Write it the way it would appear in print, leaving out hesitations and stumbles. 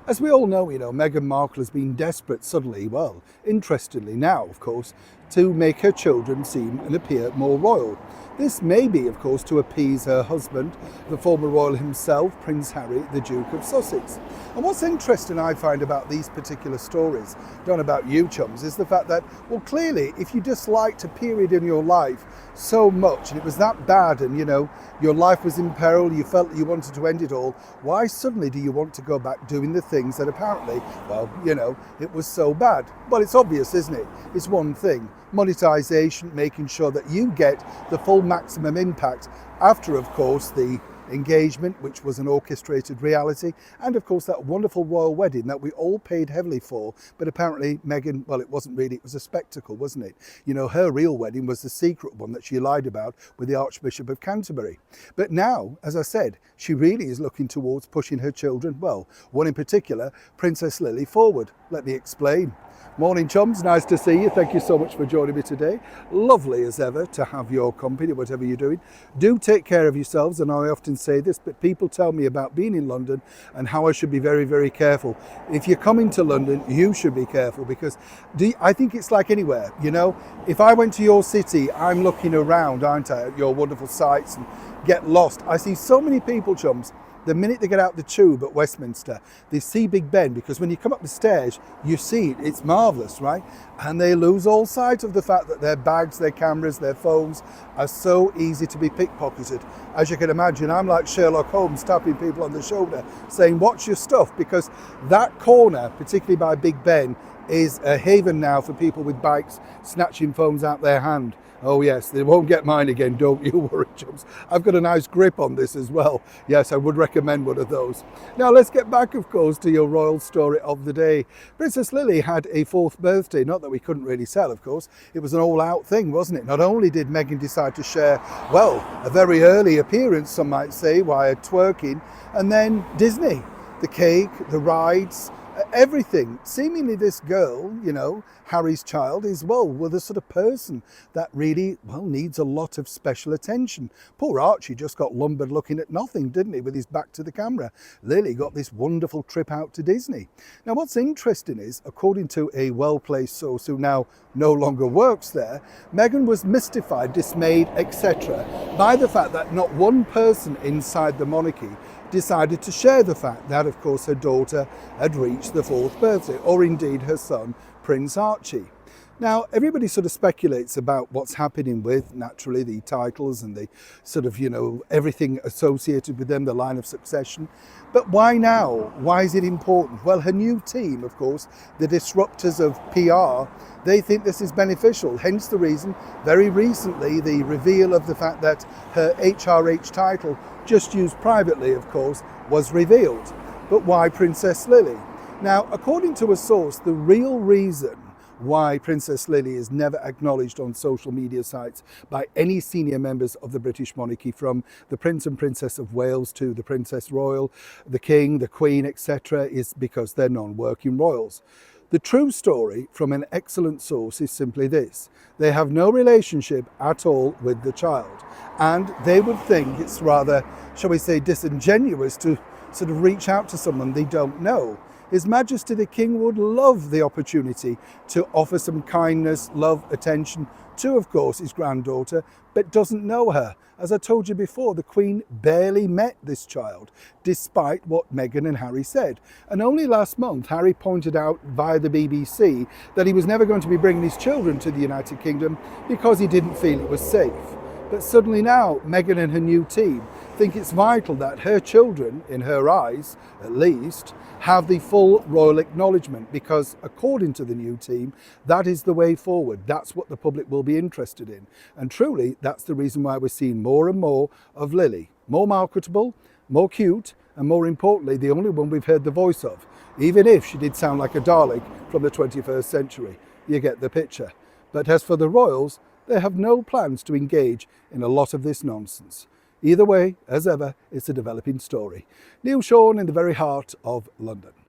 As we all know, Meghan Markle has been desperate suddenly, well, interestingly now, of course, to make her children seem and appear more royal. This may be, of course, to appease her husband, the former royal himself, Prince Harry, the Duke of Sussex. And what's interesting, I find, about these particular stories, don't know about you chums, is the fact that, well, clearly, if you disliked a period in your life so much, and it was that bad, and, your life was in peril, you felt that you wanted to end it all, why suddenly do you want to go back doing the things that apparently, well, it was so bad? Well, it's obvious, isn't it? It's one thing. Monetization, making sure that you get the full maximum impact after, of course, the engagement, which was an orchestrated reality, and of course that wonderful royal wedding that we all paid heavily for. But apparently Meghan, well, it wasn't really, it was a spectacle, wasn't it? Her real wedding was the secret one that she lied about with the Archbishop of Canterbury. But now, as I said, she really is looking towards pushing her children, well, one in particular, Princess Lily, forward. Let me explain. Morning chums, nice to see you. Thank you so much for joining me today. Lovely as ever to have your company, whatever you're doing. Do take care of yourselves, and I often say this, but people tell me about being in London and how I should be very, very careful. If you're coming to London, you should be careful, because I think it's like anywhere, if I went to your city, I'm looking around, aren't I, at your wonderful sights and get lost. I see so many people, chums, the minute they get out the tube at Westminster, they see Big Ben, because when you come up the stairs, you see it. It's marvellous, right? And they lose all sight of the fact that their bags, their cameras, their phones are so easy to be pickpocketed. As you can imagine, I'm like Sherlock Holmes tapping people on the shoulder saying, watch your stuff, because that corner, particularly by Big Ben, is a haven now for people with bikes snatching phones out their hand. Oh yes, they won't get mine again, don't you worry, chums. I've got a nice grip on this as well. Yes, I would recommend one of those. Now let's get back, of course, to your royal story of the day. Princess Lily had a 4th birthday, not that we couldn't really tell, of course. It was an all-out thing, wasn't it? Not only did Meghan decide to share, well, a very early appearance, some might say, via twerking, and then Disney, the cake, the rides, everything. Seemingly this girl, Harry's child, is, well, the sort of person that really, well, needs a lot of special attention. Poor Archie just got lumbered looking at nothing, didn't he, with his back to the camera. Lily got this wonderful trip out to Disney. Now, what's interesting is, according to a well-placed source who now no longer works there, Meghan was mystified, dismayed, etc., by the fact that not one person inside the monarchy decided to share the fact that, of course, her daughter had reached the 4th birthday, or indeed her son, Prince Archie. Now, everybody sort of speculates about what's happening with, naturally, the titles and the sort of, everything associated with them, the line of succession. But why now? Why is it important? Well, her new team, of course, the disruptors of PR, they think this is beneficial. Hence the reason, very recently, the reveal of the fact that her HRH title, just used privately, of course, was revealed. But why Princess Lily? Now, according to a source, the real reason why Princess Lily is never acknowledged on social media sites by any senior members of the British monarchy, from the Prince and Princess of Wales to the Princess Royal, the King, the Queen, etc., is because they're non-working royals. The true story from an excellent source is simply this: they have no relationship at all with the child, and they would think it's rather, shall we say, disingenuous to sort of reach out to someone they don't know. His Majesty the King would love the opportunity to offer some kindness, love, attention to, of course, his granddaughter, but doesn't know her. As I told you before, the Queen barely met this child, despite what Meghan and Harry said. And only last month, Harry pointed out via the BBC that he was never going to be bringing his children to the United Kingdom because he didn't feel it was safe. But suddenly now, Meghan and her new team think it's vital that her children, in her eyes at least, have the full royal acknowledgement, because according to the new team, that is the way forward. That's what the public will be interested in. And truly, that's the reason why we're seeing more and more of Lily. More marketable, more cute, and more importantly, the only one we've heard the voice of, even if she did sound like a Dalek from the 21st century. You get the picture. But as for the royals, they have no plans to engage in a lot of this nonsense. Either way, as ever, it's a developing story. Neil Sean in the very heart of London.